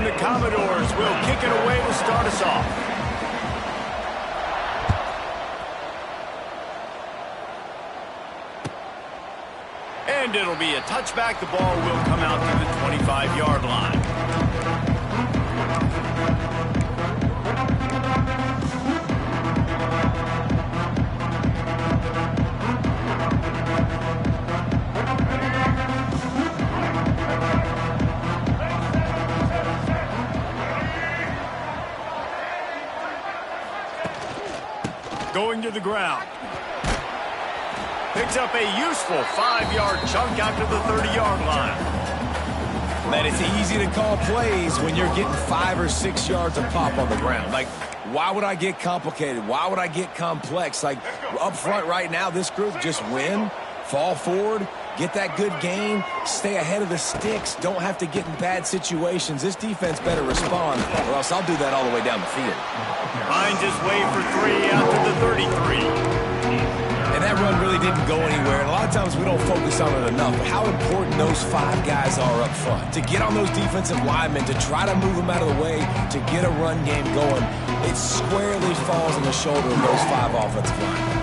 And the Commodores will kick it away to start us off. And it'll be a touchback. The ball will come out to the 25-yard line. Going to the ground. Picks up a useful 5-yard chunk out to the 30-yard line. Man, it's easy to call plays when you're getting 5 or 6 yards of pop on the ground. Like, why would I get complicated? Why would I get complex? Like, up front right now, this group just win, fall forward, get that good gain, stay ahead of the sticks, don't have to get in bad situations. This defense better respond, or else I'll do that all the way down the field. Finds his way for 3 out to the 33. And that run really didn't go anywhere. And a lot of times we don't focus on it enough. But how important those 5 guys are up front. To get on those defensive linemen, to try to move them out of the way, to get a run game going, it squarely falls on the shoulder of those 5 offensive linemen.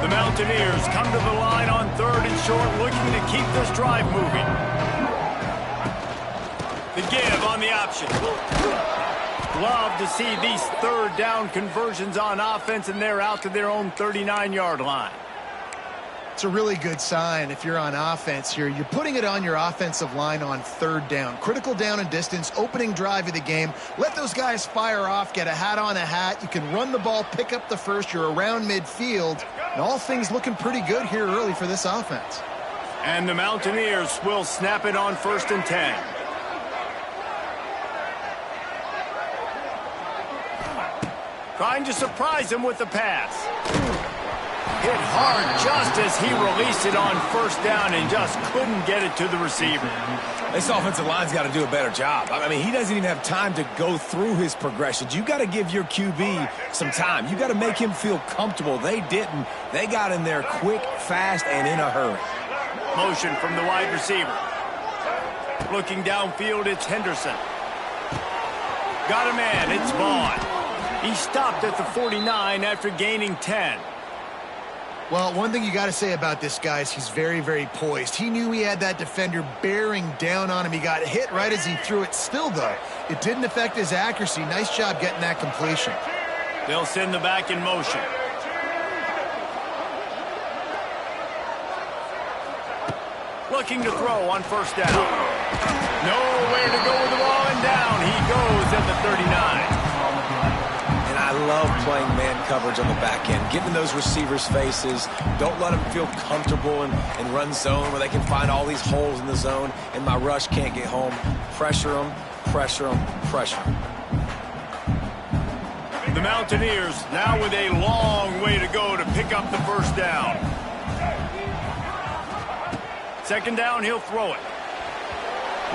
The Mountaineers come to the line on 3rd and short, looking to keep this drive moving. The give on the option. Love to see these 3rd down conversions on offense, and they're out to their own 39-yard line. It's a really good sign if you're on offense here. You're putting it on your offensive line on 3rd down. Critical down and distance, opening drive of the game. Let those guys fire off, get a hat on a hat. You can run the ball, pick up the first. You're around midfield. And all things looking pretty good here early for this offense. And the Mountaineers will snap it on 1st and 10. Trying to surprise him with the pass. Hit hard just as he released it on 1st down and just couldn't get it to the receiver. This offensive line's got to do a better job. I mean, he doesn't even have time to go through his progressions. You got to give your QB some time. You got to make him feel comfortable. They didn't. They got in there quick, fast, and in a hurry. Motion from the wide receiver. Looking downfield, it's Henderson. Got a man, it's Vaughn. He stopped at the 49 after gaining 10. Well, one thing you got to say about this guy is he's very, very poised. He knew he had that defender bearing down on him. He got hit right as he threw it. Still, though, it didn't affect his accuracy. Nice job getting that completion. They'll send the back in motion. Looking to throw on 1st down. Nowhere to go with the ball, and down he goes at the 39. I love playing man coverage on the back end, giving those receivers faces. Don't let them feel comfortable in run zone where they can find all these holes in the zone and my rush can't get home. Pressure them, pressure them, pressure them. The Mountaineers now with a long way to go to pick up the 1st down. 2nd down, he'll throw it.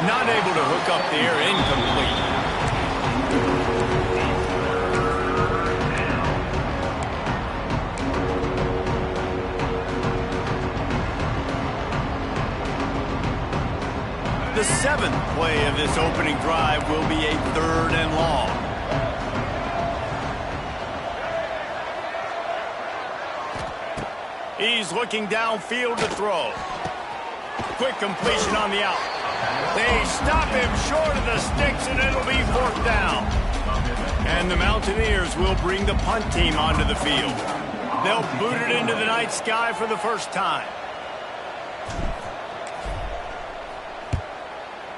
Not able to hook up there, incomplete. The 7th play of this opening drive will be a 3rd and long. He's looking downfield to throw. Quick completion on the out. They stop him short of the sticks, and it'll be 4th down. And the Mountaineers will bring the punt team onto the field. They'll boot it into the night sky for the 1st time.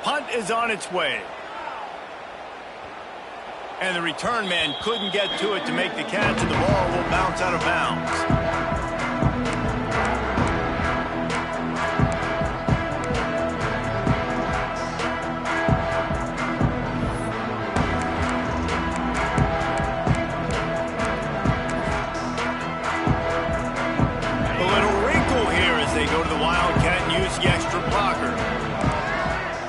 Punt is on its way. And the return man couldn't get to it to make the catch, and the ball will bounce out of bounds. A little wrinkle here as they go to the Wildcat and use the extra blocker.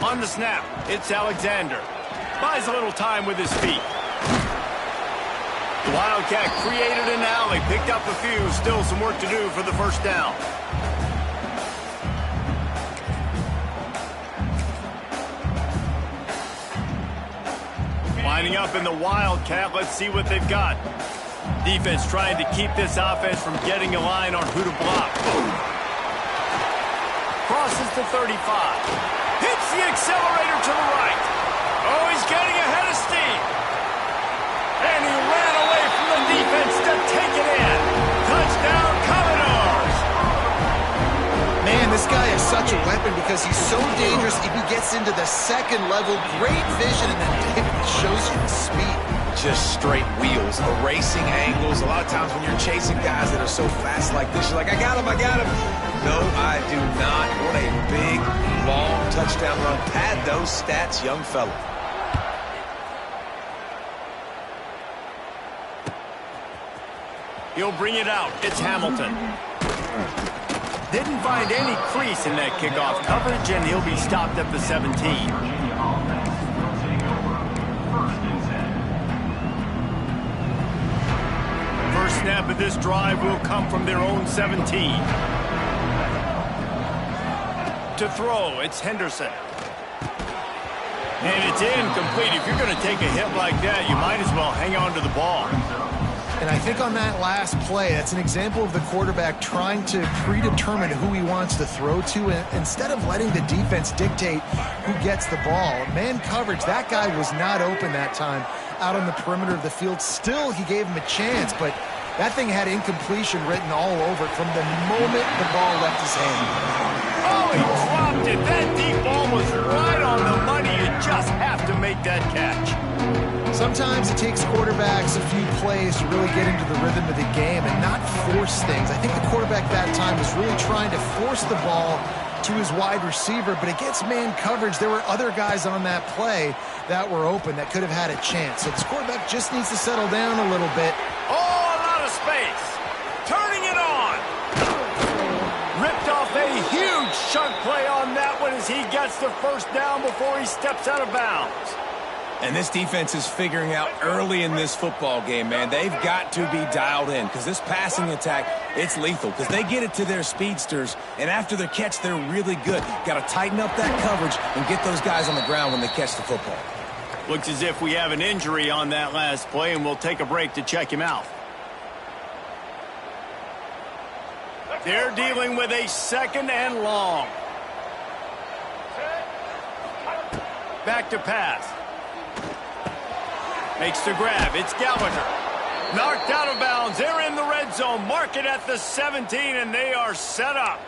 On the snap, it's Alexander. Buys a little time with his feet. The Wildcat created an alley, picked up a few, still some work to do for the first down. Lining up in the Wildcat, let's see what they've got. Defense trying to keep this offense from getting a line on who to block. Crosses to 35. Hits the accelerator to the right. Oh, he's getting ahead of steam. And he ran away from the defense to take it in. Touchdown, Commodores. Man, this guy is such a weapon because he's so dangerous if he gets into the second level. Great vision, and then it shows you the speed. Just straight wheels, erasing angles. A lot of times when you're chasing guys that are so fast like this, you're like, I got him, I got him. No, I do not. What a big, long touchdown run. Pad those stats, young fella. He'll bring it out. It's Hamilton. Didn't find any crease in that kickoff coverage, and he'll be stopped at the 17. First snap of this drive will come from their own 17. To throw, it's Henderson. And it's incomplete. If you're going to take a hit like that, you might as well hang on to the ball. And I think on that last play, that's an example of the quarterback trying to predetermine who he wants to throw to, and instead of letting the defense dictate who gets the ball. Man coverage, that guy was not open that time out on the perimeter of the field. Still, he gave him a chance, but that thing had incompletion written all over it from the moment the ball left his hand. Oh, he dropped it. That deep ball was right on the money. You just have to make that catch. Sometimes it takes quarterbacks a few plays to really get into the rhythm of the game and not force things. I think the quarterback that time was really trying to force the ball to his wide receiver, but against man coverage, there were other guys on that play that were open that could have had a chance. So this quarterback just needs to settle down a little bit. Oh, a lot of space. Turning it on. Ripped off a huge chunk play on that one as he gets the first down before he steps out of bounds. And this defense is figuring out early in this football game, man. They've got to be dialed in because this passing attack, it's lethal because they get it to their speedsters, and after the catch, they're really good. Got to tighten up that coverage and get those guys on the ground when they catch the football. Looks as if we have an injury on that last play, and we'll take a break to check him out. They're dealing with a second and long. Back to pass. Makes the grab. It's Gallagher. Knocked out of bounds. They're in the red zone. Mark it at the 17, and they are set up.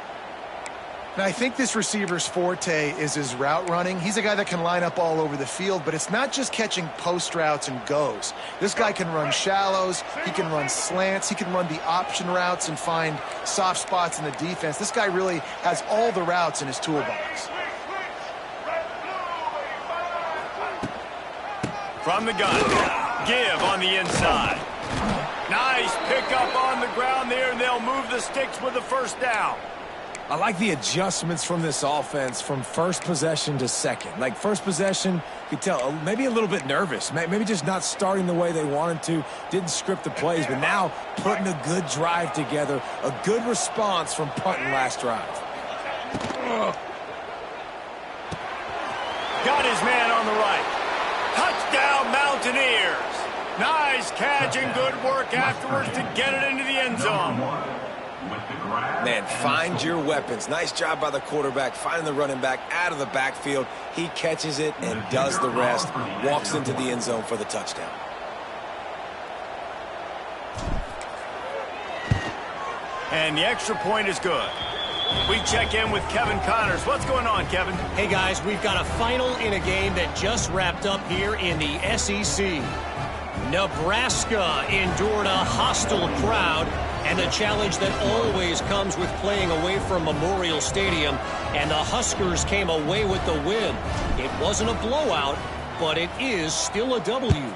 Now, I think this receiver's forte is his route running. He's a guy that can line up all over the field, but it's not just catching post routes and goes. This guy can run shallows. He can run slants. He can run the option routes and find soft spots in the defense. This guy really has all the routes in his toolbox. From the gun, give on the inside. Nice pickup on the ground there, and they'll move the sticks with the first down. I like the adjustments from this offense from first possession to second. Like first possession, you could tell maybe a little bit nervous, maybe just not starting the way they wanted to, didn't script the plays, but now putting a good drive together, a good response from punting last drive. Got his man on the right. Touchdown, Mountaineers. Nice catch and good work afterwards to get it into the end zone. Man, find your weapons. Nice job by the quarterback, finding the running back out of the backfield. He catches it and does the rest, walks into the end zone for the touchdown. And the extra point is good. We check in with Kevin Connors. What's going on, Kevin? Hey, guys, we've got a final in a game that just wrapped up here in the SEC. Nebraska endured a hostile crowd and the challenge that always comes with playing away from Memorial Stadium, and the Huskers came away with the win. It wasn't a blowout, but it is still a W.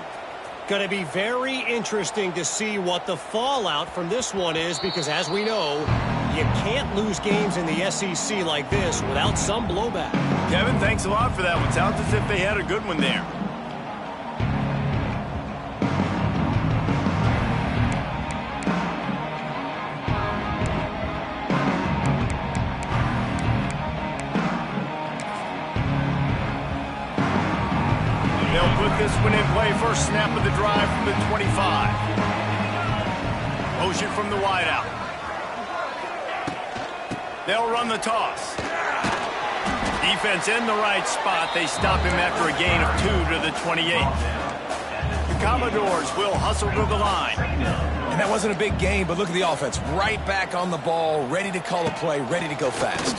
Going to be very interesting to see what the fallout from this one is, because as we know, you can't lose games in the SEC like this without some blowback. Kevin, thanks a lot for that one. Sounds as if they had a good one there. They'll put this one in play. First snap of the drive from the 25. Motion from the wideout. They'll run the toss. Defense in the right spot. They stop him after a gain of 2 to the 28. The Commodores will hustle to the line. And that wasn't a big gain, but look at the offense. Right back on the ball, ready to call a play, ready to go fast.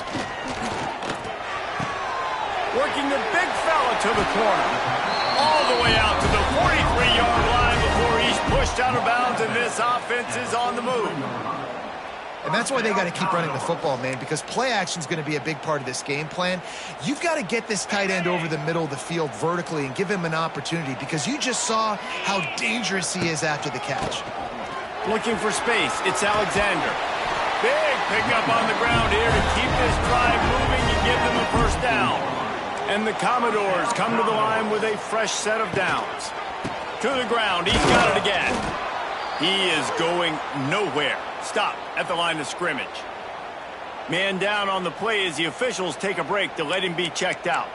Working the big fella to the corner. All the way out to the 43-yard line before he's pushed out of bounds, and this offense is on the move. And that's why they got to keep running the football, man, because play action is going to be a big part of this game plan. You've got to get this tight end over the middle of the field vertically and give him an opportunity, because you just saw how dangerous he is after the catch. Looking for space. It's Alexander. Big pickup on the ground here to keep this drive moving and give them a first down. And the Commodores come to the line with a fresh set of downs. To the ground. He's got it again. He is going nowhere. Stop at the line of scrimmage. Man down on the play as the officials take a break to let him be checked out.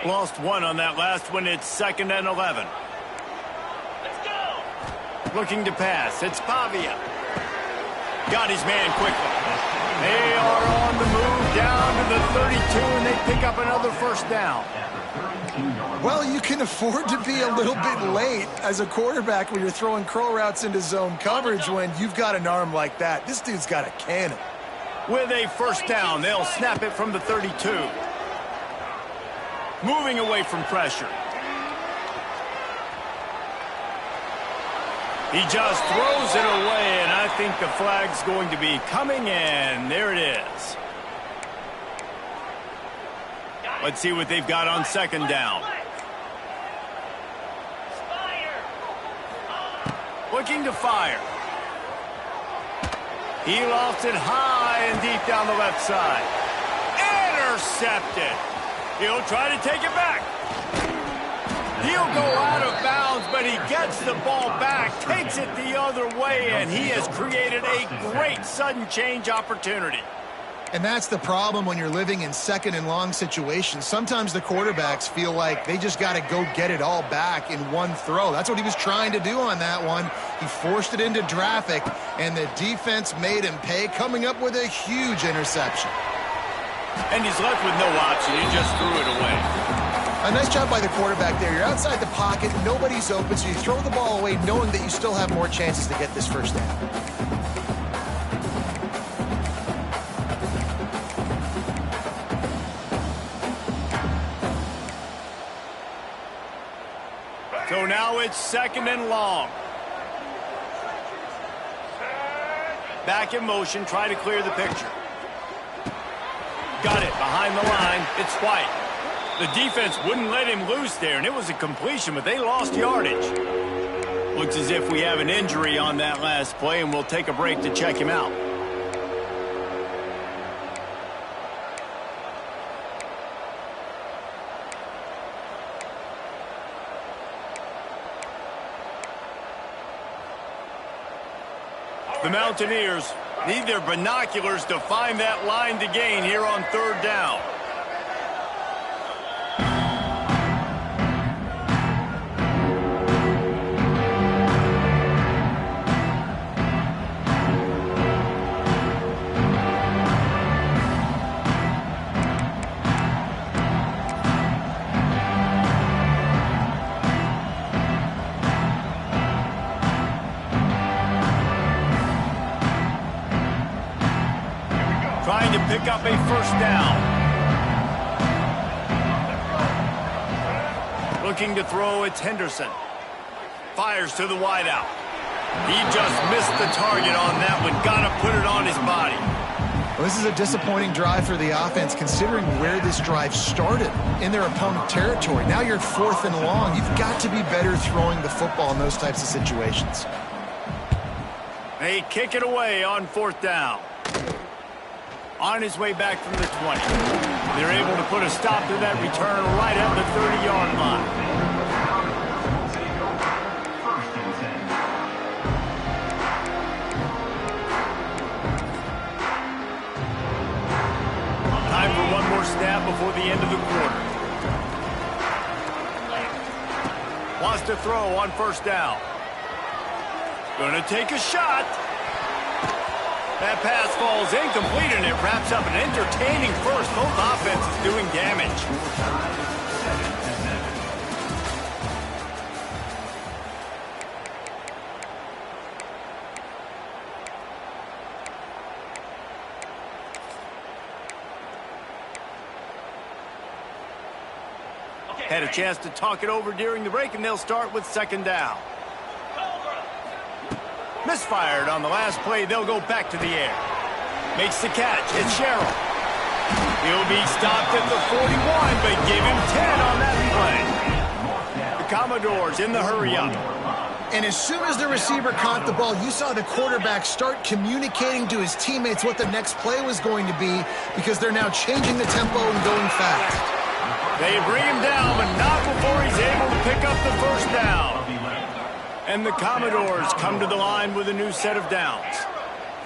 Lost one on that last one. It's 2nd and 11. Let's go. Looking to pass. It's Pavia. Got his man quickly. They are on the move down to the 32, and they pick up another first down. Well, you can afford to be a little bit late as a quarterback when you're throwing curl routes into zone coverage when you've got an arm like that. This dude's got a cannon. With a first down, they'll snap it from the 32. Moving away from pressure. He just throws it away, and I think the flag's going to be coming in. There it is. Let's see what they've got on 2nd down. Looking to fire. He lofts it high and deep down the left side. Intercepted. He'll try to take it back. He'll go out of bounds, but he gets the ball back, takes it the other way, and he has created a great sudden change opportunity. And that's the problem when you're living in 2nd and long situations. Sometimes the quarterbacks feel like they just got to go get it all back in one throw. That's what he was trying to do on that one. He forced it into traffic, and the defense made him pay, coming up with a huge interception. And he's left with no option. He just threw it away. A nice job by the quarterback there. You're outside the pocket, nobody's open, so you throw the ball away knowing that you still have more chances to get this first down. So now it's 2nd and long. Back in motion, try to clear the picture. Got it behind the line. It's White. The defense wouldn't let him loose there, and it was a completion, but they lost yardage. Looks as if we have an injury on that last play, and we'll take a break to check him out. The Mountaineers need their binoculars to find that line to gain here on 3rd down. Trying to pick up a first down. Looking to throw, it's Henderson. Fires to the wideout. He just missed the target on that one. Got to put it on his body. Well, this is a disappointing drive for the offense, considering where this drive started, in their opponent territory. Now you're at 4th and long. You've got to be better throwing the football in those types of situations. They kick it away on 4th down. On his way back from the 20. They're able to put a stop to that return right at the 30-yard line. first snap before the end of the quarter. Wants to throw on first down. Gonna take a shot. That pass falls incomplete, and it wraps up an entertaining first. Both offenses doing damage. Had a chance to talk it over during the break, and they'll start with second down. Misfired on the last play. They'll go back to the air. Makes the catch. It's Sherrill. He'll be stopped at the 41, but give him 10 on that play. The Commodores in the hurry-up. And as soon as the receiver caught the ball, you saw the quarterback start communicating to his teammates what the next play was going to be, because they're now changing the tempo and going fast. They bring him down, but not before he's able to pick up the first down. And the Commodores come to the line with a new set of downs.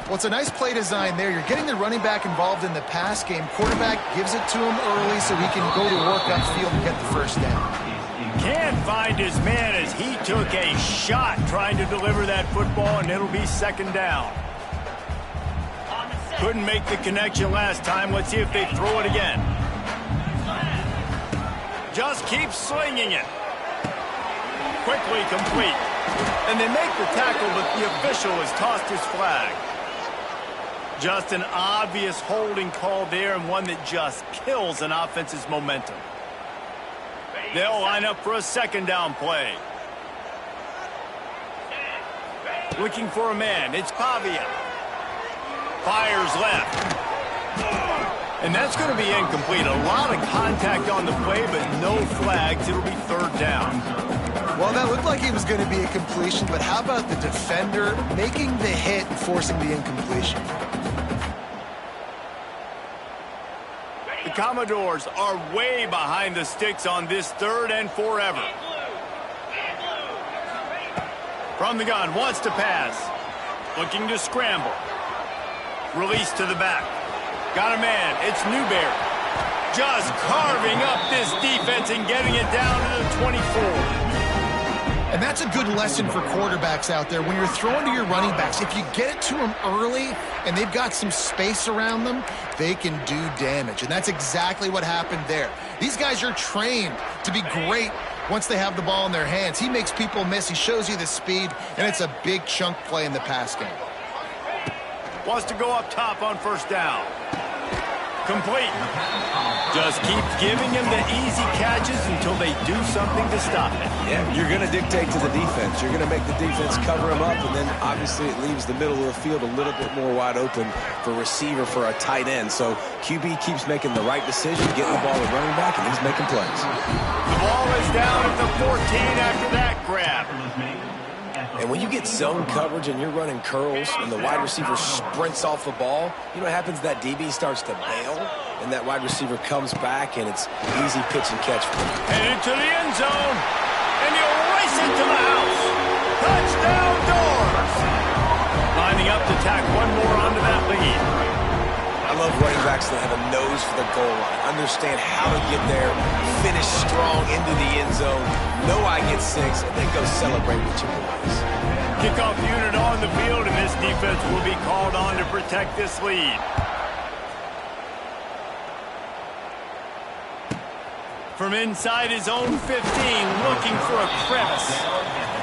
Well, it's a nice play design there. You're getting the running back involved in the pass game. Quarterback gives it to him early so he can go to work upfield and get the first down. Can't find his man as he took a shot trying to deliver that football, and it'll be second down. Couldn't make the connection last time. Let's see if they throw it again. Just keeps slinging it. Quickly complete. And they make the tackle, but the official has tossed his flag. Just an obvious holding call there, and one that just kills an offense's momentum. They'll line up for a second down play. Looking for a man. It's Pavia. Fires left. And that's going to be incomplete. A lot of contact on the play, but no flags. It'll be third down. Well, that looked like he was going to be a completion, but how about the defender making the hit and forcing the incompletion? The Commodores are way behind the sticks on this third and forever. From the gun, wants to pass. Looking to scramble. Release to the back. Got a man. It's Newberry. Just carving up this defense and getting it down to the 24. And that's a good lesson for quarterbacks out there. When you're throwing to your running backs, if you get it to them early and they've got some space around them, they can do damage. And that's exactly what happened there. These guys are trained to be great once they have the ball in their hands. He makes people miss. He shows you the speed, and it's a big chunk play in the pass game. Wants to go up top on first down. Complete. Just keep giving him the easy catches until they do something to stop it. Yeah, you're going to dictate to the defense. You're going to make the defense cover him up, and then obviously it leaves the middle of the field a little bit more wide open for receiver for a tight end. So QB keeps making the right decision, getting the ball to running back, and he's making plays. The ball is down at the 14 after that grab. And when you get zone coverage and you're running curls and the wide receiver sprints off the ball, you know what happens? That DB starts to bail, and that wide receiver comes back, and it's easy pitch and catch for him. Headed to the end zone, and he'll race it to the house. Touchdown, Doors! Lining up to tack one more onto that lead. I love running backs that have a nose for the goal line, understand how to get there, finish strong into the end zone, know I get 6, and then go celebrate with your boys. Kickoff unit on the field, and this defense will be called on to protect this lead. From inside his own 15, looking for a crevice.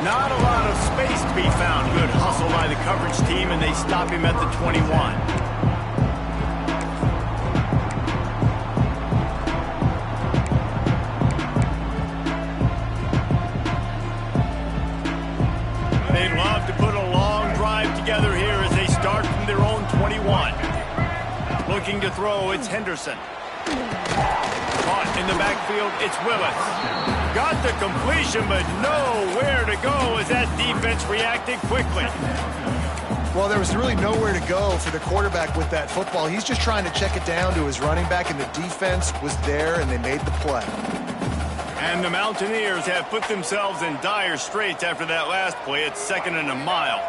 Not a lot of space to be found. Good hustle by the coverage team, and they stop him at the 21. They'd love to put a long drive together here as they start from their own 21. Looking to throw, it's Henderson. Caught in the backfield, it's Willis. Got the completion, but nowhere to go as that defense reacted quickly. Well, there was really nowhere to go for the quarterback with that football. He's just trying to check it down to his running back, and the defense was there, and they made the play. And the Mountaineers have put themselves in dire straits after that last play. It's 2nd and a mile.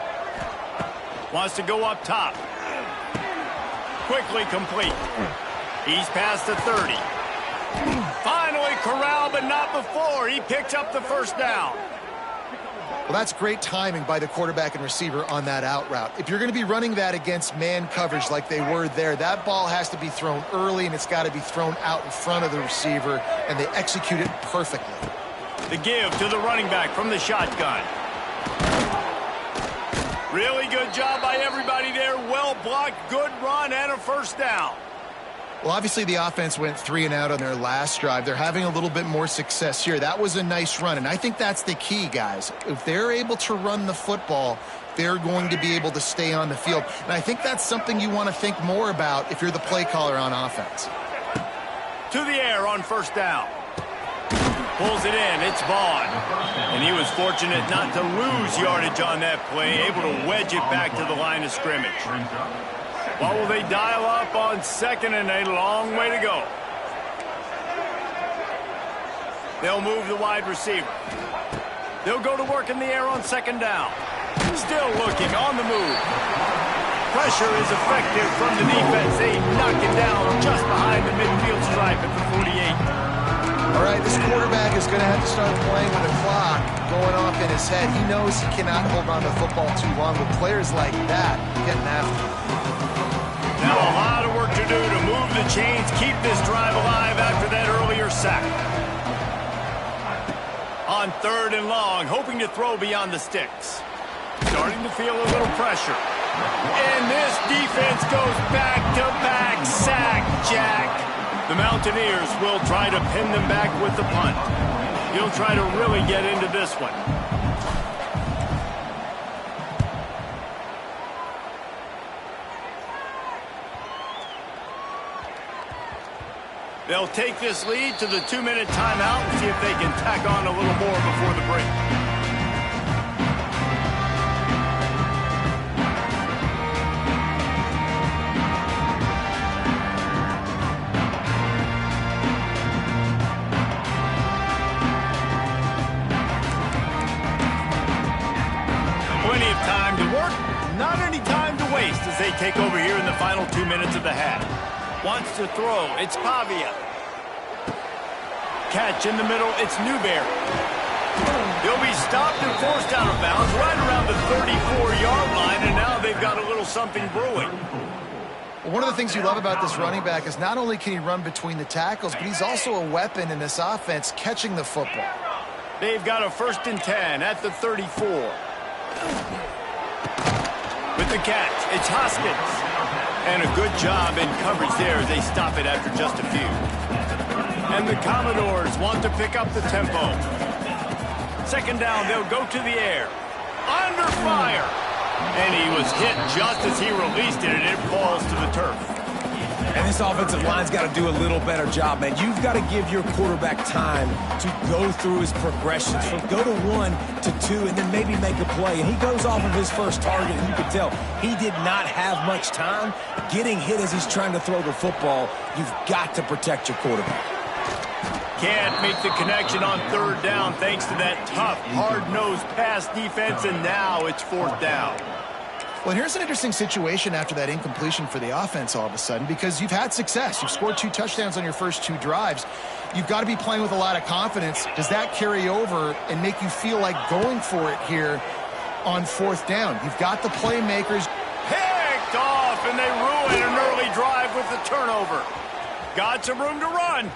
Wants to go up top. Quickly complete. He's past the 30. Finally corralled, but not before. He picks up the first down. Well, that's great timing by the quarterback and receiver on that out route. If you're going to be running that against man coverage like they were there, that ball has to be thrown early, and it's got to be thrown out in front of the receiver, and they execute it perfectly. The give to the running back from the shotgun. Really good job by everybody there. Well blocked, good run, and a first down. Well, obviously the offense went 3 and out on their last drive. They're having a little bit more success here. That was a nice run, and I think that's the key, guys. If they're able to run the football, they're going to be able to stay on the field. And I think that's something you want to think more about if you're the play caller on offense. To the air on first down. Pulls it in. It's Vaughn. And he was fortunate not to lose yardage on that play, able to wedge it back to the line of scrimmage. What will they dial up on second and a long way to go? They'll move the wide receiver. They'll go to work in the air on second down. Still looking on the move. Pressure is effective from the defense. They knock it down just behind the midfield stripe at the 48. All right, this quarterback is going to have to start playing with a clock going off in his head. He knows he cannot hold on to the football too long, with players like that getting after him. Now a lot of work to do to move the chains, keep this drive alive after that earlier sack. On third and long, hoping to throw beyond the sticks. Starting to feel a little pressure. And this defense goes back-to-back sack, Jack. The Mountaineers will try to pin them back with the punt. He'll try to really get into this one. They'll take this lead to the 2-minute timeout and see if they can tack on a little more before the break. Plenty of time to work, not any time to waste as they take over here in the final 2 minutes of the half. Wants to throw. It's Pavia. Catch in the middle. It's Newberry. He'll be stopped and forced out of bounds right around the 34-yard line, and now they've got a little something brewing. Well, one of the things you love about this running back is not only can he run between the tackles, but he's also a weapon in this offense catching the football. They've got a 1st and 10 at the 34. With the catch, it's Hoskins. And a good job in coverage there as they stop it after just a few. And the Commodores want to pick up the tempo. Second down, they'll go to the air. Under fire. And he was hit just as he released it, and it falls to the turf. And this offensive line's got to do a little better job, man. You've got to give your quarterback time to go through his progressions, from go to 1 to 2, and then maybe make a play. And he goes off of his first target, and you can tell he did not have much time getting hit as he's trying to throw the football. You've got to protect your quarterback. Can't make the connection on third down thanks to that tough, hard-nosed pass defense, and now it's 4th down. Well, here's an interesting situation after that incompletion for the offense all of a sudden, because you've had success. You've scored 2 touchdowns on your first 2 drives. You've got to be playing with a lot of confidence. Does that carry over and make you feel like going for it here on 4th down? You've got the playmakers. Picked off, and they ruin an early drive with the turnover. Got some room to run.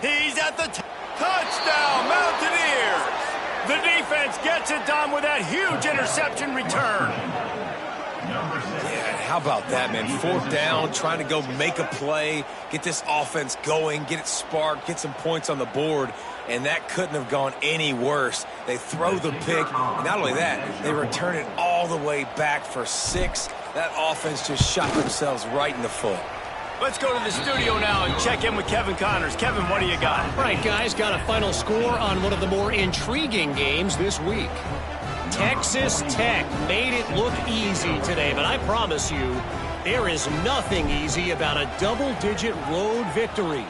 He's at the touchdown, Mountaineers. The defense gets it done with that huge interception return. Yeah, how about that, man? 4th down, trying to go make a play, get this offense going, get it sparked, get some points on the board, and that couldn't have gone any worse. They throw the pick, and not only that, they return it all the way back for 6. That offense just shot themselves right in the foot. Let's go to the studio now and check in with Kevin Connors. Kevin, what do you got? All right, guys, got a final score on one of the more intriguing games this week. Texas Tech made it look easy today, but I promise you, there is nothing easy about a double-digit road victory.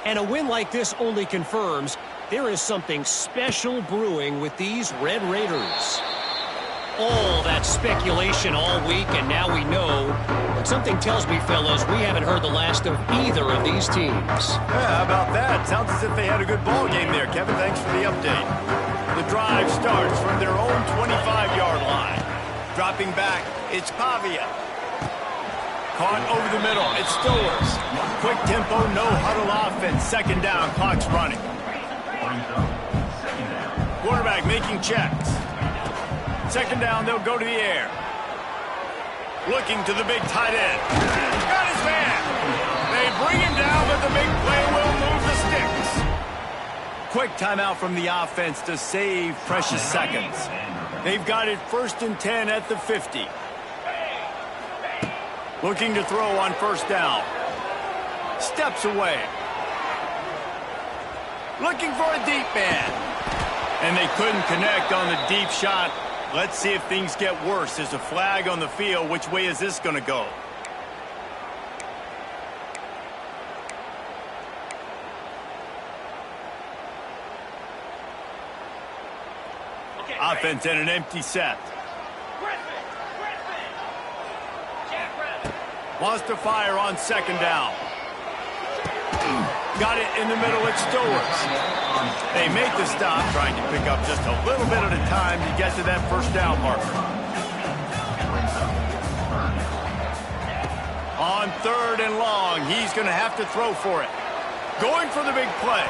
And a win like this only confirms there is something special brewing with these Red Raiders. All that speculation all week, and now we know. But something tells me, fellas, we haven't heard the last of either of these teams. Yeah, how about that? Sounds as if they had a good ball game there. Kevin, thanks for the update. The drive starts from their own 25-yard line. Dropping back, it's Pavia. Caught over the middle, it's Stowers. Quick tempo, no huddle offense. Second down, clock's running. Quarterback making checks. Second down, they'll go to the air. Looking to the big tight end. Got his man. They bring him down, but the big play will move the sticks. Quick timeout from the offense to save precious seconds. They've got it 1st and 10 at the 50. Looking to throw on first down. Steps away. Looking for a deep man. And they couldn't connect on the deep shot. Let's see if things get worse. There's a flag on the field. Which way is this going to go? Okay, offense and an empty set. Wants to fire on second down. Got it in the middle. It's Stowers. They make the stop, trying to pick up just a little bit at a time to get to that first down marker. On 3rd and long, he's going to have to throw for it. Going for the big play.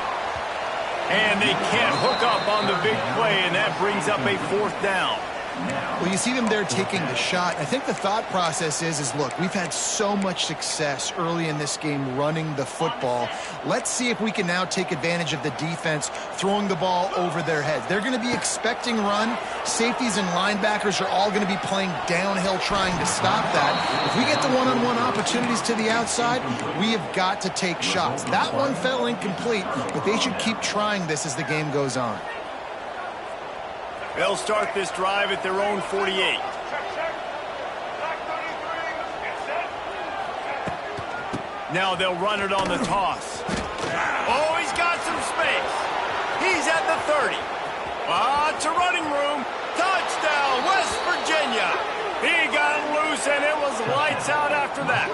And they can't hook up on the big play, and that brings up a 4th down. Well, you see them there taking the shot. I think the thought process is look, we've had so much success early in this game running the football. Let's see if we can now take advantage of the defense throwing the ball over their heads. They're going to be expecting run. Safeties and linebackers are all going to be playing downhill trying to stop that. If we get the one-on-one opportunities to the outside, we have got to take shots. That one fell incomplete, but they should keep trying this as the game goes on. They'll start this drive at their own 48. Now they'll run it on the toss. Oh, he's got some space. He's at the 30. It's a running room. Touchdown, West Virginia. He got loose, and it was lights out after that.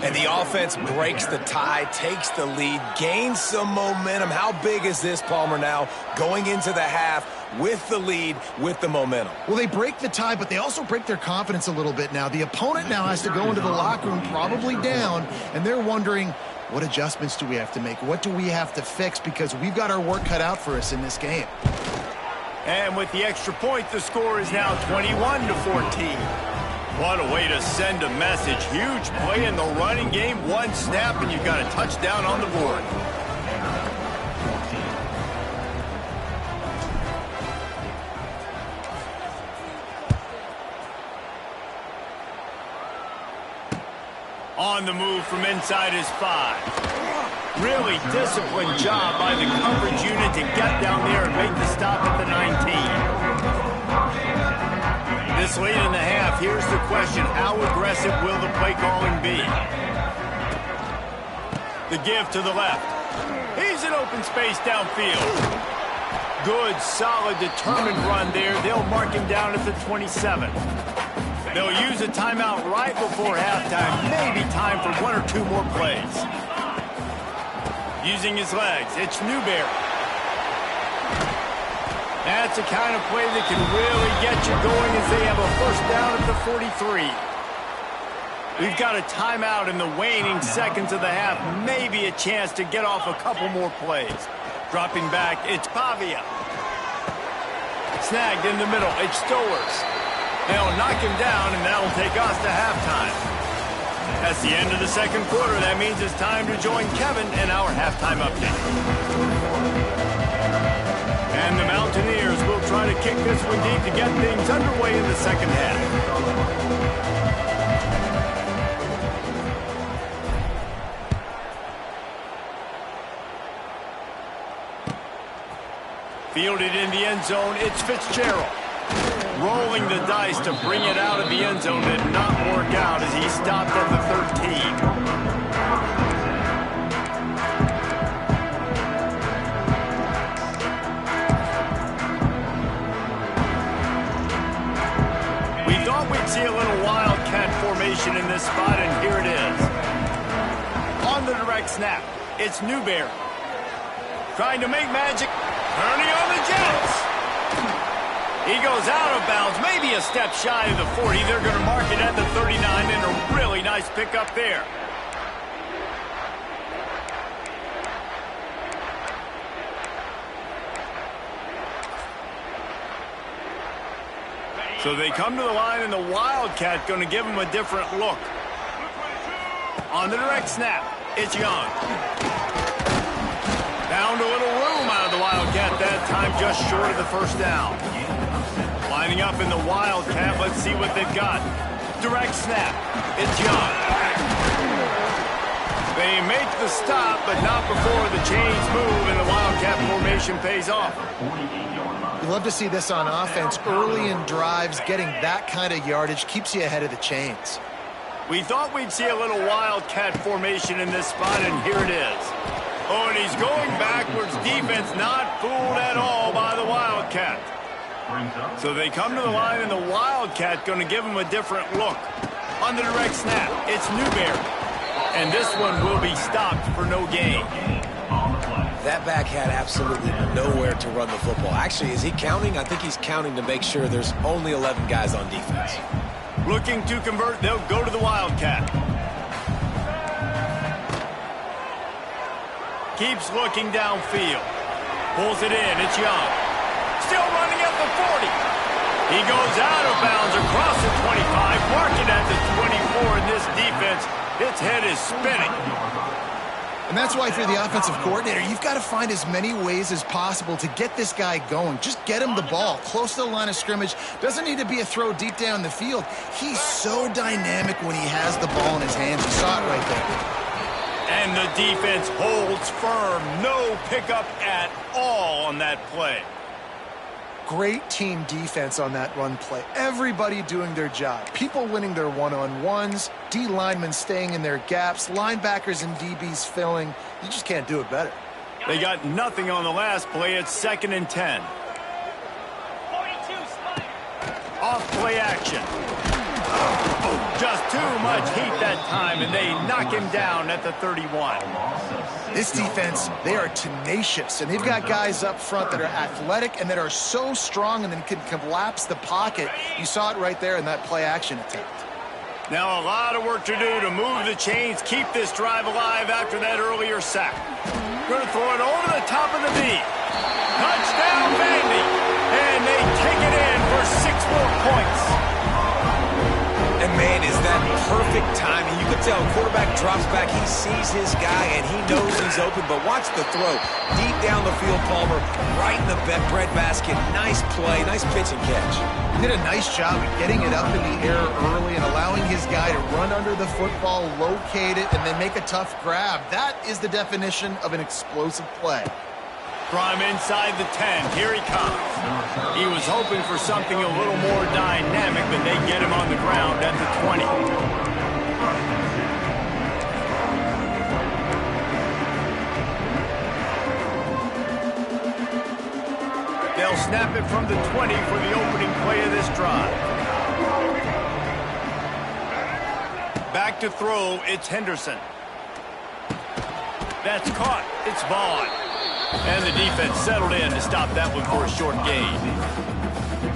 And the offense breaks the tie, takes the lead, gains some momentum. How big is this, Palmer, now going into the half with the lead, with the momentum? Well, they break the tie, but they also break their confidence a little bit now. The opponent now has to go into the locker room probably down, and they're wondering, what adjustments do we have to make? What do we have to fix? Because we've got our work cut out for us in this game. And with the extra point, the score is now 21-14. What a way to send a message. Huge play in the running game. One snap, and you've got a touchdown on the board. On the move from inside his 5. Really disciplined job by the coverage unit to get down there and make the stop at the 19. This late in the half, here's the question. How aggressive will the play calling be? The give to the left. He's in open space downfield. Good, solid, determined run there. They'll mark him down at the 27. They'll use a timeout right before halftime. Maybe time for 1 or 2 more plays. Using his legs, it's Newberry. That's the kind of play that can really get you going as they have a first down at the 43. We've got a timeout in the waning seconds of the half. Maybe a chance to get off a couple more plays. Dropping back, it's Pavia. Snagged in the middle, it's Stowers. They'll knock him down, and that'll take us to halftime. That's the end of the second quarter. That means it's time to join Kevin in our halftime update. And the Mountaineers will try to kick this one deep to get things underway in the second half. Fielded in the end zone, it's Fitzgerald. Rolling the dice to bring it out of the end zone did not work out as he stopped at the 13. On the direct snap, it's Newberry. Trying to make magic, turning on the Jets. He goes out of bounds, maybe a step shy of the 40. They're going to mark it at the 39, and a really nice pickup there. So they come to the line, and the Wildcat going to give them a different look. On the direct snap, it's Young. Found a little room out of the Wildcat that time, just short of the first down. Lining up in the Wildcat, let's see what they've got. Direct snap, it's Young. They make the stop, but not before the chains move and the Wildcat formation pays off. You love to see this on offense. Early in drives, getting that kind of yardage keeps you ahead of the chains. We thought we'd see a little Wildcat formation in this spot, and here it is. Oh, and he's going backwards. Defense not fooled at all by the Wildcat. So they come to the line, and the Wildcat going to give them a different look. On the direct snap, it's Newberry. And this one will be stopped for no gain. That back had absolutely nowhere to run the football. Actually, is he counting? I think he's counting to make sure there's only 11 guys on defense. Looking to convert, they'll go to the Wildcat. Keeps looking downfield. Pulls it in, it's Young. Still running at the 40. He goes out of bounds across the 25, mark it at the 24, and this defense, its head is spinning. And that's why, if you're the offensive coordinator, you've got to find as many ways as possible to get this guy going. Just get him the ball close to the line of scrimmage. Doesn't need to be a throw deep down the field. He's so dynamic when he has the ball in his hands. You saw it right there. And the defense holds firm. No pickup at all on that play. Great team defense on that run play. Everybody doing their job. People winning their one-on-ones, D linemen staying in their gaps, linebackers and DBs filling. You just can't do it better. They got nothing on the last play. It's 2nd and 10. Off play action. Oh, just too much heat that time, and they knock him down at the 31. This defense, they are tenacious, and they've got guys up front that are athletic and that are so strong and then can collapse the pocket. You saw it right there in that play action attempt. Now a lot of work to do to move the chains, keep this drive alive after that earlier sack. Going to throw it over the top of the knee. Touchdown, Vandy. And they take it in for 6 more points. And, man, is that perfect timing. You can tell quarterback drops back. He sees his guy, and he knows he's open. But watch the throw. Deep down the field, Palmer, right in the breadbasket. Nice play, nice pitch and catch. He did a nice job of getting it up in the air early and allowing his guy to run under the football, locate it, and then make a tough grab. That is the definition of an explosive play. From inside the 10, here he comes. He was hoping for something a little more dynamic, but they get him on the ground at the 20. They'll snap it from the 20 for the opening play of this drive. Back to throw, it's Henderson. That's caught, it's Vaughn. And the defense settled in to stop that one for a short gain.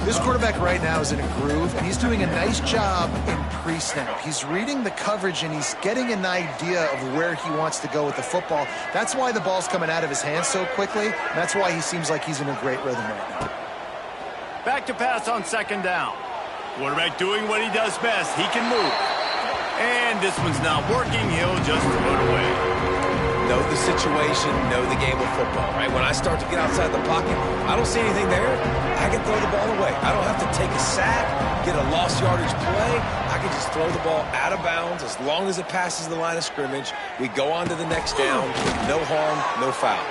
This quarterback right now is in a groove, and he's doing a nice job in pre-snap. He's reading the coverage, and he's getting an idea of where he wants to go with the football. That's why the ball's coming out of his hands so quickly, and that's why he seems like he's in a great rhythm right now. Back to pass on 2nd down. Quarterback doing what he does best. He can move. And this one's not working. He'll just throw it away. Know the situation, know the game of football, right? When I start to get outside the pocket, I don't see anything there. I can throw the ball away. I don't have to take a sack, get a lost yardage play. I can just throw the ball out of bounds as long as it passes the line of scrimmage. We go on to the next down. No harm, no foul.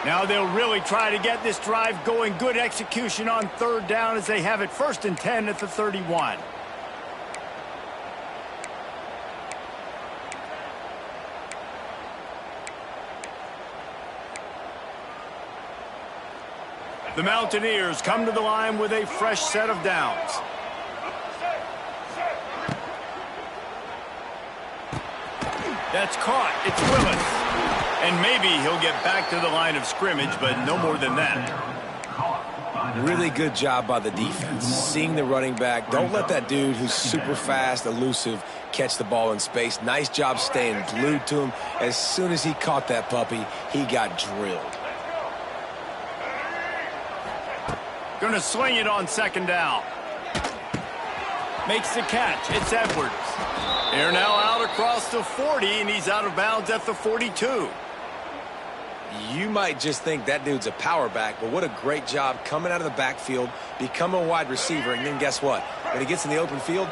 Now they'll really try to get this drive going. Good execution on 3rd down as they have it 1st and 10 at the 31. The Mountaineers come to the line with a fresh set of downs. That's caught. It's Willis. And maybe he'll get back to the line of scrimmage, but no more than that. Really good job by the defense. Seeing the running back. Don't let that dude who's super fast, elusive, catch the ball in space. Nice job staying glued to him. As soon as he caught that puppy, he got drilled. Gonna swing it on second down. Makes the catch. It's Edwards. They're now out across the 40, and he's out of bounds at the 42. You might just think that dude's a power back, but what a great job coming out of the backfield, becoming a wide receiver, and then guess what? When he gets in the open field,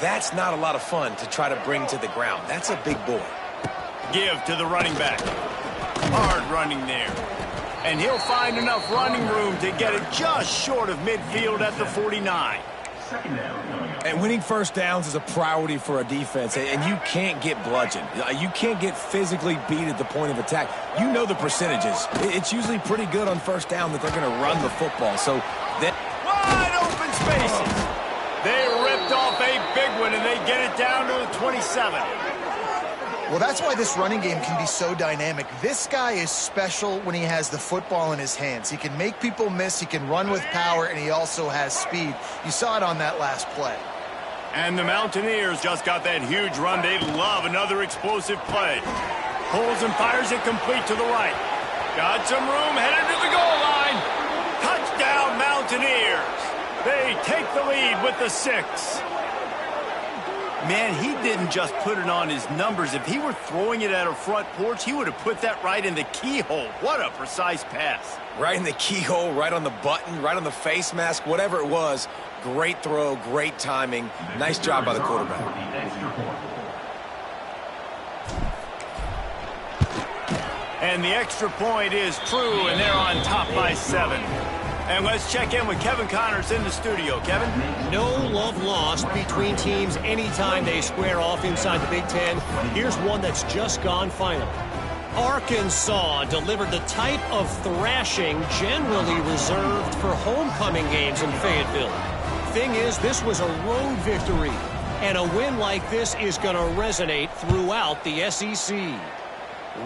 that's not a lot of fun to try to bring to the ground. That's a big boy. Give to the running back. Hard running there. And he'll find enough running room to get it just short of midfield at the 49. And winning first downs is a priority for a defense, and you can't get bludgeoned. You can't get physically beat at the point of attack. You know the percentages. It's usually pretty good on first down that they're going to run the football. So that wide open spaces. They ripped off a big one, and they get it down to the 27. Well, that's why this running game can be so dynamic. This guy is special when he has the football in his hands. He can make people miss, he can run with power, and he also has speed. You saw it on that last play. And the Mountaineers just got that huge run. They love another explosive play. Pulls and fires it complete to the right. Got some room, headed to the goal line. Touchdown, Mountaineers. They take the lead with the 6. Man, he didn't just put it on his numbers. If he were throwing it at a front porch, he would have put that right in the keyhole. What a precise pass. right in the keyhole, right on the button, right on the face mask, whatever it was. Great throw, great timing. Nice job by the quarterback. And the extra point is true, and they're on top by 7. And let's check in with Kevin Connors in the studio. Kevin? No love lost between teams anytime they square off inside the Big Ten. Here's one that's just gone final. Arkansas delivered the type of thrashing generally reserved for homecoming games in Fayetteville. Thing is, this was a road victory, and a win like this is going to resonate throughout the SEC.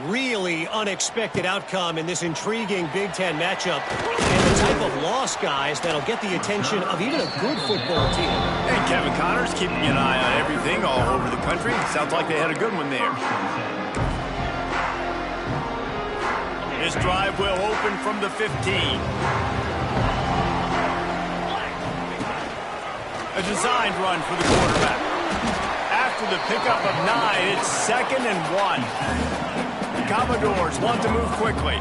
Really unexpected outcome in this intriguing Big Ten matchup, and the type of loss, guys, that'll get the attention of even a good football team. And Kevin Connors keeping an eye on everything all over the country. Sounds like they had a good one there. This drive will open from the 15. A designed run for the quarterback. After the pickup of 9, it's 2nd and 1. The Commodores want to move quickly.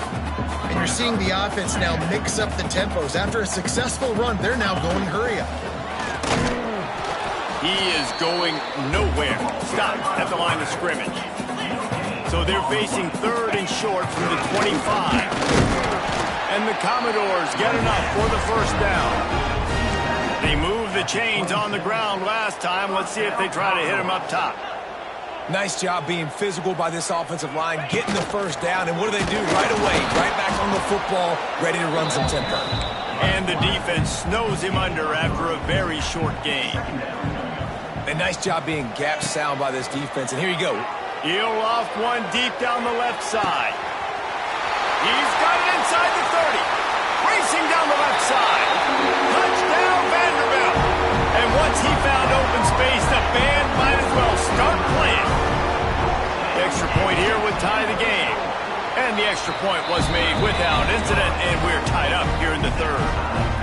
And you're seeing the offense now mix up the tempos. After a successful run, they're now going hurry up. He is going nowhere. Stopped at the line of scrimmage. So they're facing 3rd and short from the 25. And the Commodores get enough for the first down. They moved the chains on the ground last time. Let's see if they try to hit him up top. Nice job being physical by this offensive line, getting the first down, and what do? Right away, right back on the football, ready to run some tempo. And the defense snows him under after a very short game. A nice job being gap sound by this defense, and here you go. He'll loft one deep down the left side. He's got it inside the 30. Racing down the left side. Touchdown, Vanderbilt. And once he found open space, the band might as well start playing. The extra point here would tie the game. And the extra point was made without incident, and we're tied up here in the 3rd.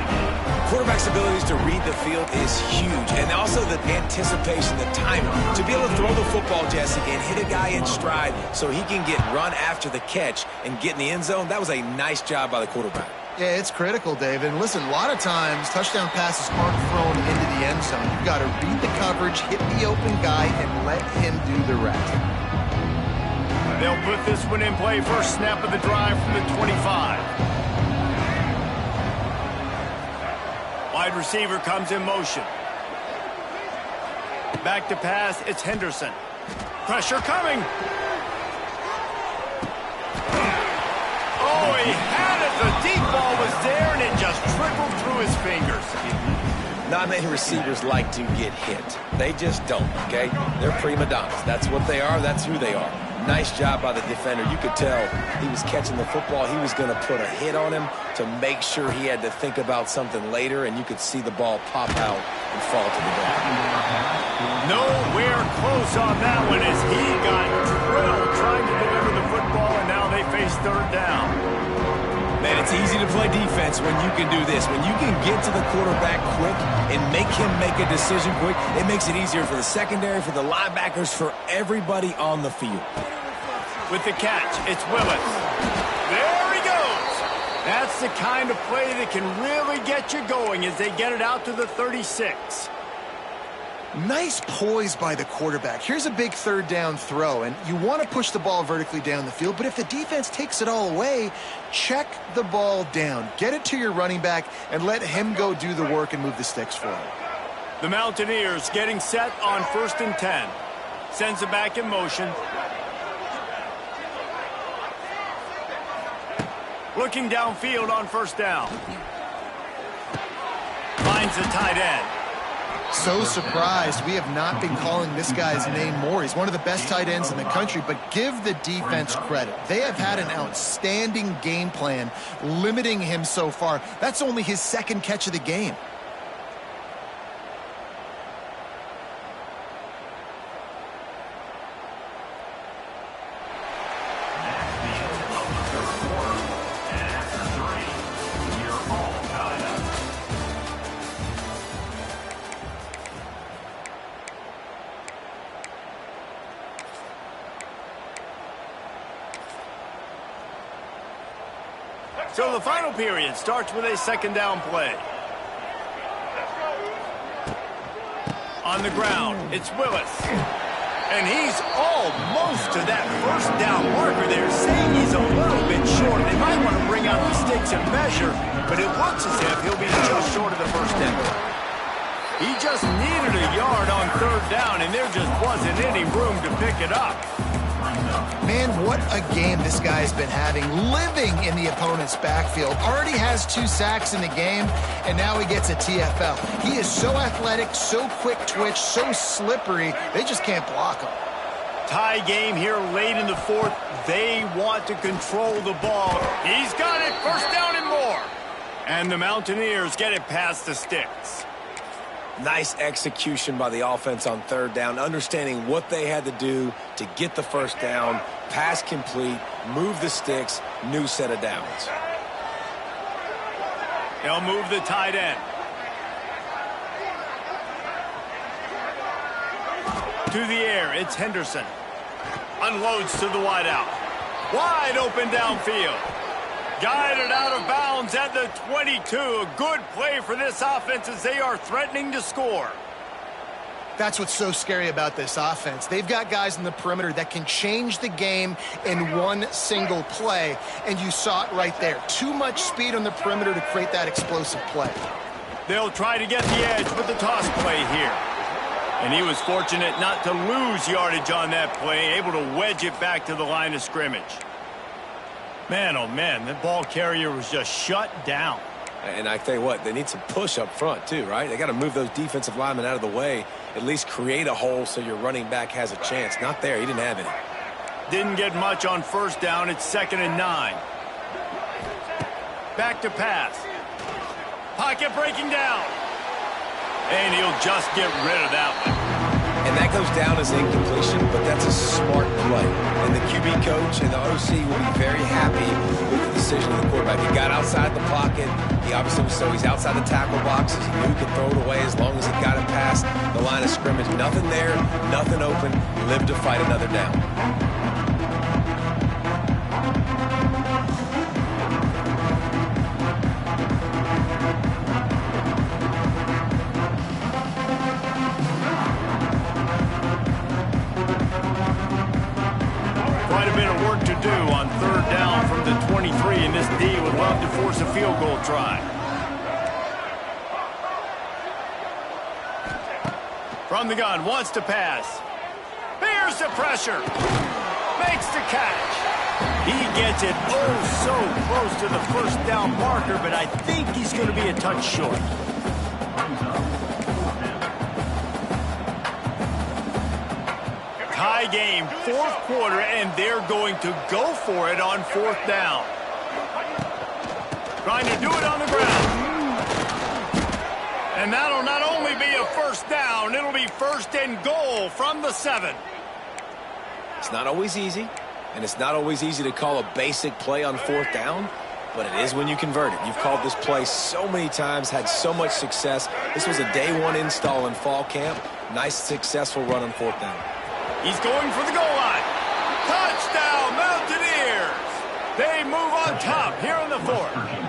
Quarterback's abilities to read the field is huge, and also the anticipation, the timing. To be able to throw the football, Jesse, and hit a guy in stride so he can get run after the catch and get in the end zone, that was a nice job by the quarterback. Yeah, it's critical, David. And listen, a lot of times touchdown passes aren't thrown into the end zone. You've got to read the coverage, hit the open guy, and let him do the rest. They'll put this one in play. First snap of the drive from the 25. Wide receiver comes in motion. Back to pass, it's Henderson. Pressure coming. Oh, he had it. The deep ball was there, and it just trickled through his fingers. Not many receivers like to get hit. They just don't, okay? They're prima donnas. That's what they are. That's who they are. Nice job by the defender. You could tell he was catching the football. He was going to put a hit on him to make sure he had to think about something later, and you could see the ball pop out and fall to the ground. Nowhere close on that one as he got drilled trying to deliver the football, and now they face third down. Man, it's easy to play defense when you can do this. When you can get to the quarterback quick and make him make a decision quick, it makes it easier for the secondary, for the linebackers, for everybody on the field. With the catch, it's Willis. There he goes. That's the kind of play that can really get you going as they get it out to the 36. Nice poise by the quarterback. Here's a big third down throw, and you want to push the ball vertically down the field, but if the defense takes it all away, check the ball down. Get it to your running back and let him go do the work and move the sticks for him. The Mountaineers getting set on 1st and 10. Sends it back in motion. Looking downfield on 1st down. Finds the tight end. So surprised we have not been calling this guy's name more. He's one of the best tight ends in the country, but give the defense credit. They have had an outstanding game plan limiting him so far. That's only his 2nd catch of the game. So the final period starts with a 2nd down play. On the ground, it's Willis. And he's almost to that 1st down marker there, saying he's a little bit short. They might want to bring out the sticks and measure, but it looks as if he'll be just short of the 1st down. He just needed a yard on 3rd down, and there just wasn't any room to pick it up. Man, what a game this guy's been having, living in the opponent's backfield. Already has 2 sacks in the game, and now he gets a TFL. He is so athletic, so quick twitch, so slippery, they just can't block him. Tie game here late in the 4th. They want to control the ball. He's got it, 1st down and more. And the Mountaineers get it past the sticks. Nice execution by the offense on 3rd down, understanding what they had to do to get the 1st down, pass complete, move the sticks, new set of downs. They'll move the tight end. To the air, it's Henderson. Unloads to the wideout. Wide open downfield. Guided out of bounds at the 22. A good play for this offense as they are threatening to score. That's what's so scary about this offense. They've got guys in the perimeter that can change the game in one single play, and you saw it right there. Too much speed on the perimeter to create that explosive play. They'll try to get the edge with the toss play here. And he was fortunate not to lose yardage on that play, able to wedge it back to the line of scrimmage. Man, oh man, that ball carrier was just shut down. And I tell you what, they need some push up front too, right? They got to move those defensive linemen out of the way, at least create a hole so your running back has a chance. Not there, he didn't have any. Didn't get much on 1st down, it's 2nd and 9. Back to pass. Pocket breaking down. And he'll just get rid of that one. And that goes down as incompletion, but that's a smart play. And the QB coach and the OC will be very happy with the decision of the quarterback. He got outside the pocket. He obviously was so he's outside the tackle boxes. He knew he could throw it away as long as he got it past the line of scrimmage. Nothing there, nothing open. Lived to fight another down. Do on 3rd down from the 23, and this D would love to force a field goal try. From the gun, wants to pass. Bears the pressure. Makes the catch. He gets it oh so close to the 1st down marker, but I think he's going to be a touch short. tie game, fourth quarter, and they're going to go for it on fourth down. Trying to do it on the ground. And that'll not only be a first down, it'll be first and goal from the 7. It's not always easy, and it's not always easy to call a basic play on fourth down, but it is when you convert it. You've called this play so many times, had so much success. This was a day one install in fall camp. Nice, successful run on fourth down. He's going for the goal line. Touchdown, Mountaineers! They move on top here in the 4th.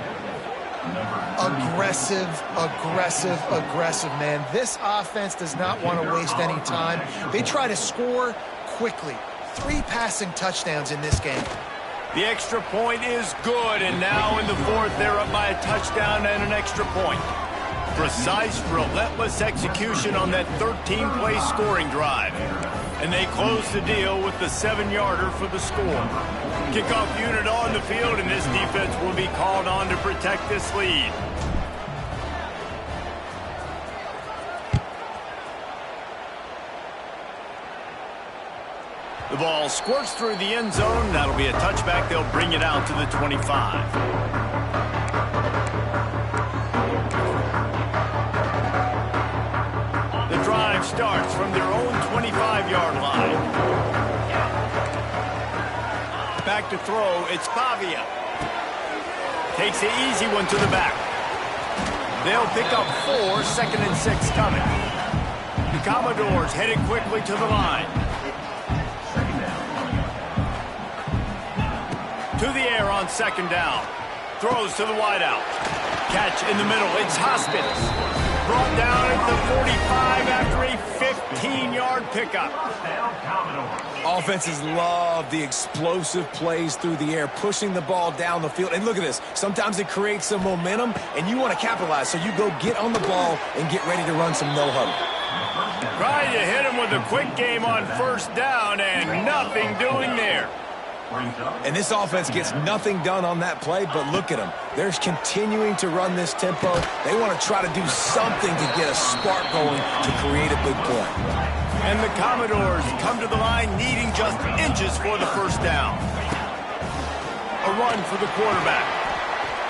Aggressive, aggressive, aggressive, man. This offense does not want to waste any time. They try to score quickly. 3 passing touchdowns in this game. The extra point is good, and now in the 4th, they're up by a touchdown and an extra point. Precise, relentless execution on that 13-play scoring drive. And they close the deal with the 7-yarder for the score. Kickoff unit on the field, and this defense will be called on to protect this lead. The ball squirts through the end zone. That'll be a touchback. They'll bring it out to the 25. The drive starts from their own 25-yard line. Back to throw, it's Pavia. Takes the easy one to the back. They'll pick up 4, 2nd and 6 coming. The Commodores headed quickly to the line. To the air on 2nd down. Throws to the wideout. Catch in the middle. It's Hoskins. Brought down at the 45 after a 15-yard pickup. Offenses love the explosive plays through the air, pushing the ball down the field. And look at this. Sometimes it creates some momentum, and you want to capitalize. So you go get on the ball and get ready to run some no-huddle. Trying to hit him with a quick game on 1st down, and nothing doing there. And this offense gets nothing done on that play, but look at them. They're continuing to run this tempo. They want to try to do something to get a spark going to create a big play. And the Commodores come to the line needing just inches for the 1st down. A run for the quarterback.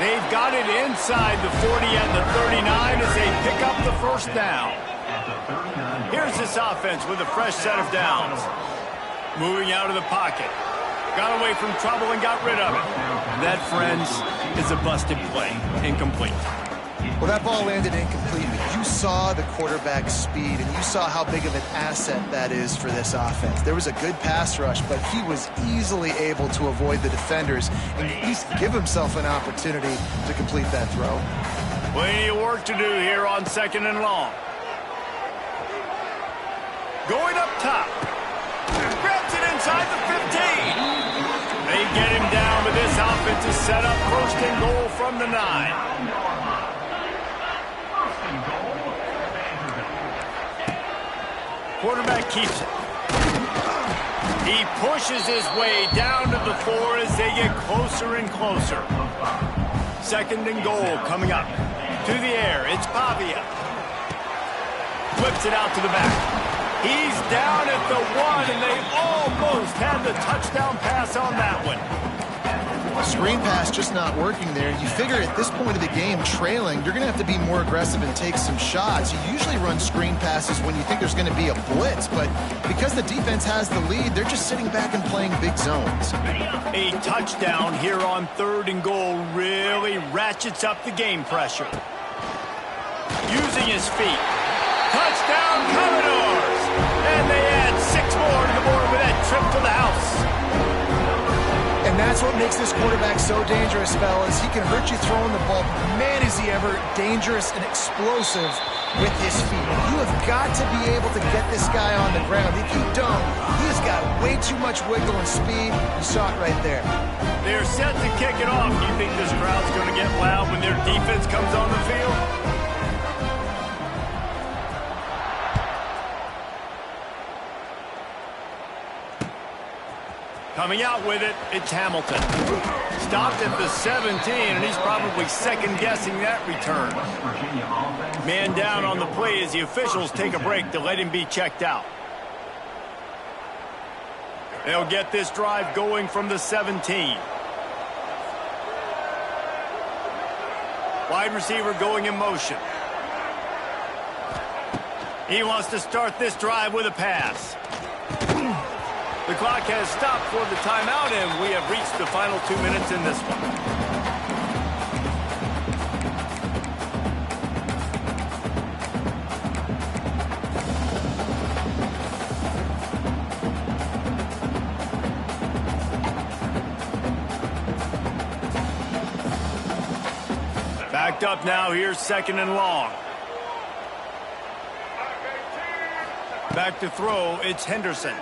They've got it inside the 40 and the 39 as they pick up the 1st down. Here's this offense with a fresh set of downs. Moving out of the pocket. Got away from trouble and got rid of it. That, friends, is a busted play. Incomplete. Well, that ball landed incomplete, but you saw the quarterback's speed, and you saw how big of an asset that is for this offense. There was a good pass rush, but he was easily able to avoid the defenders and at least give himself an opportunity to complete that throw. Plenty of work to do here on 2nd and long. Going up top. Grabs it inside the 15. They get him down, but this offense is set up 1st and goal from the 9. Quarterback keeps it. He pushes his way down to the 4 as they get closer and closer. 2nd and goal coming up. To the air, it's Pavia. Flips it out to the back. He's down at the 1, and they almost had the touchdown pass on that one. Screen pass just not working there. You figure at this point of the game, trailing, you're going to have to be more aggressive and take some shots. You usually run screen passes when you think there's going to be a blitz, but because the defense has the lead, they're just sitting back and playing big zones. A touchdown here on 3rd and goal really ratchets up the game pressure. Using his feet. Touchdown, Commodores! And they add 6 more to the board with that trip to the house. And that's what makes this quarterback so dangerous, fellas. He can hurt you throwing the ball. Man, is he ever dangerous and explosive with his feet. You have got to be able to get this guy on the ground. If you don't, he's got way too much wiggle and speed. You saw it right there. They're set to kick it off. Do you think this crowd's going to get loud when their defense comes on the field? Coming out with it, it's Hamilton. Stopped at the 17, and he's probably second-guessing that return. Man down on the play as the officials take a break to let him be checked out. They'll get this drive going from the 17. Wide receiver going in motion. He wants to start this drive with a pass. The clock has stopped for the timeout, and we have reached the final 2 minutes in this one. Backed up now, here's 2nd and long. Back to throw, it's Henderson.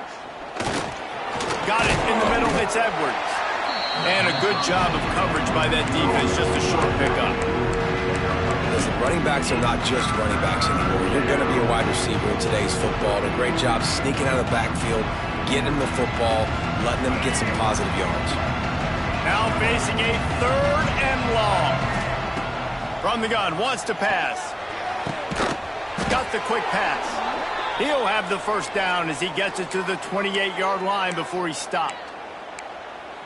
Got it in the middle, it's Edwards. And a good job of coverage by that defense, just a short pickup. Listen, running backs are not just running backs anymore. You're going to be a wide receiver in today's football. A great job sneaking out of the backfield, getting them the football, letting them get some positive yards. Now facing a 3rd and long. From the gun, wants to pass. Got the quick pass. He'll have the first down as he gets it to the 28-yard line before he stopped.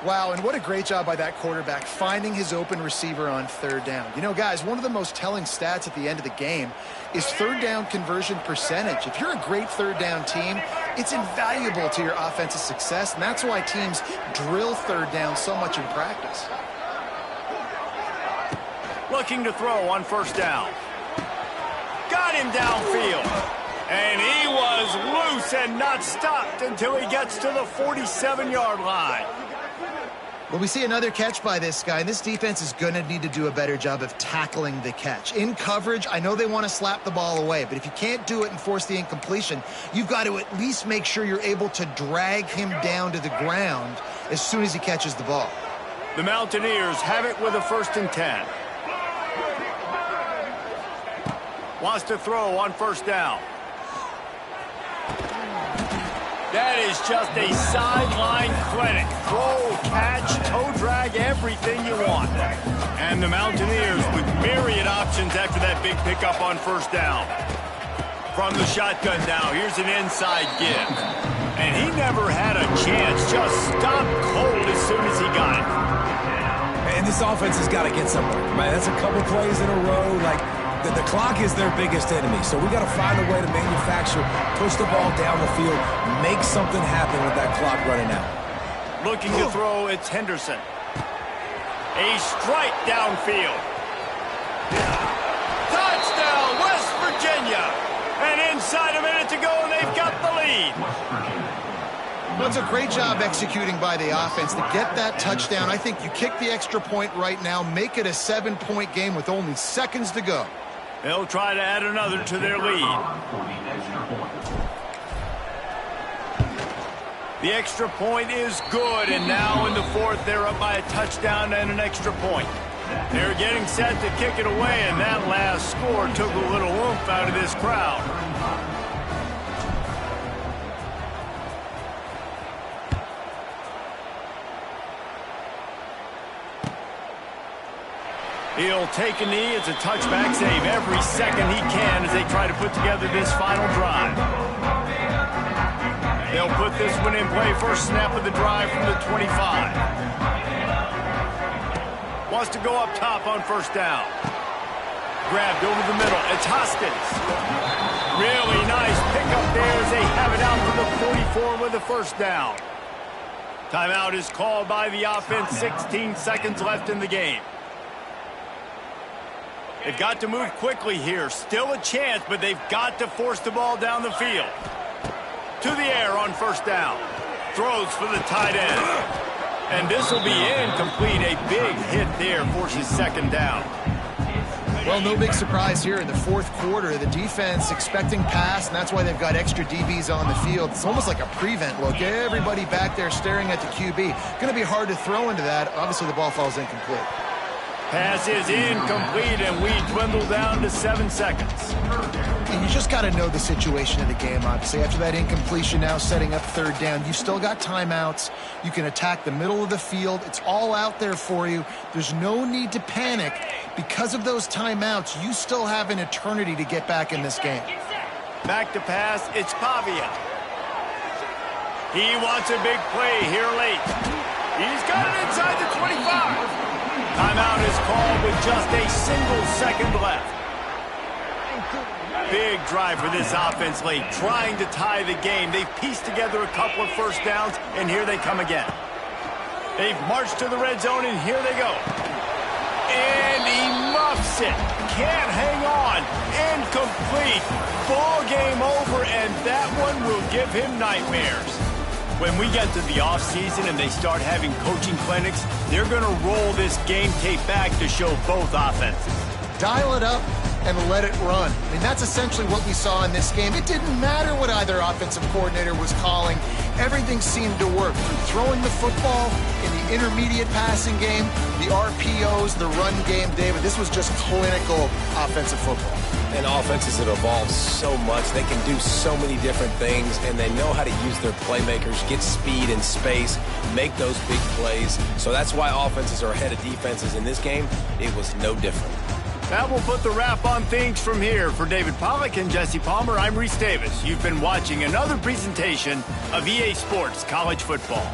Wow, and what a great job by that quarterback finding his open receiver on 3rd down. You know, guys, one of the most telling stats at the end of the game is 3rd down conversion percentage. If you're a great 3rd down team, it's invaluable to your offensive success, and that's why teams drill 3rd down so much in practice. Looking to throw on 1st down. Got him downfield. And he was loose and not stopped until he gets to the 47-yard line. Well, we see another catch by this guy, and this defense is going to need to do a better job of tackling the catch. In coverage, I know they want to slap the ball away, but if you can't do it and force the incompletion, you've got to at least make sure you're able to drag him down to the ground as soon as he catches the ball. The Mountaineers have it with a 1st and 10. Wants to throw on 1st down. That is just a sideline clinic. Throw, catch, toe drag, everything you want. And the Mountaineers with myriad options after that big pickup on 1st down. From the shotgun now, here's an inside give. And he never had a chance, just stopped cold as soon as he got it. And this offense has got to get somewhere. Man, that's a couple plays in a row. Like, the clock is their biggest enemy, so we got to find a way to manufacture, push the ball down the field, make something happen with that clock running out. Looking to throw, it's Henderson. A strike downfield. Touchdown, West Virginia. And inside a minute to go, and they've got the lead. Well, it's a great job executing by the offense to get that touchdown. I think you kick the extra point right now, make it a 7-point game with only seconds to go. They'll try to add another to their lead. The extra point is good, and now in the 4th, they're up by a touchdown and an extra point. They're getting set to kick it away, and that last score took a little oomph out of this crowd. He'll take a knee. It's a touchback save every second he can as they try to put together this final drive. They'll put this one in play. First snap of the drive from the 25. Wants to go up top on 1st down. Grabbed over the middle. It's Hoskins. Really nice pickup there as they have it out for the 44 with the 1st down. Timeout is called by the offense. 16 seconds left in the game. They've got to move quickly here. Still a chance, but they've got to force the ball down the field. To the air on 1st down. Throws for the tight end. And this will be incomplete. A big hit there forces 2nd down. Well, no big surprise here in the 4th quarter. The defense expecting pass, and that's why they've got extra DBs on the field. It's almost like a prevent look. Everybody back there staring at the QB. Going to be hard to throw into that. Obviously, the ball falls incomplete. Pass is incomplete, and we dwindle down to 7 seconds. And you just got to know the situation of the game, obviously. After that incompletion, now setting up 3rd down, you've still got timeouts. You can attack the middle of the field. It's all out there for you. There's no need to panic. Because of those timeouts, you still have an eternity to get back in this game. Back to pass, it's Pavia. He wants a big play here late. He's got it inside the 25. Timeout is called with just a single second left. Big drive for this offense late, trying to tie the game. They've pieced together a couple of first downs, and here they come again. They've marched to the red zone, and here they go. And he muffs it. Can't hang on. Incomplete. Ball game over, and that one will give him nightmares. When we get to the offseason and they start having coaching clinics, they're going to roll this game tape back to show both offenses. Dial it up and let it run. I mean, that's essentially what we saw in this game. It didn't matter what either offensive coordinator was calling. Everything seemed to work. Throwing the football in the intermediate passing game, the RPOs, the run game, David, this was just clinical offensive football. And offenses have evolved so much. They can do so many different things, and they know how to use their playmakers, get speed and space, make those big plays. So that's why offenses are ahead of defenses in this game. It was no different. That will put the wrap on things from here. For David Pollack and Jesse Palmer, I'm Reese Davis. You've been watching another presentation of EA Sports College Football.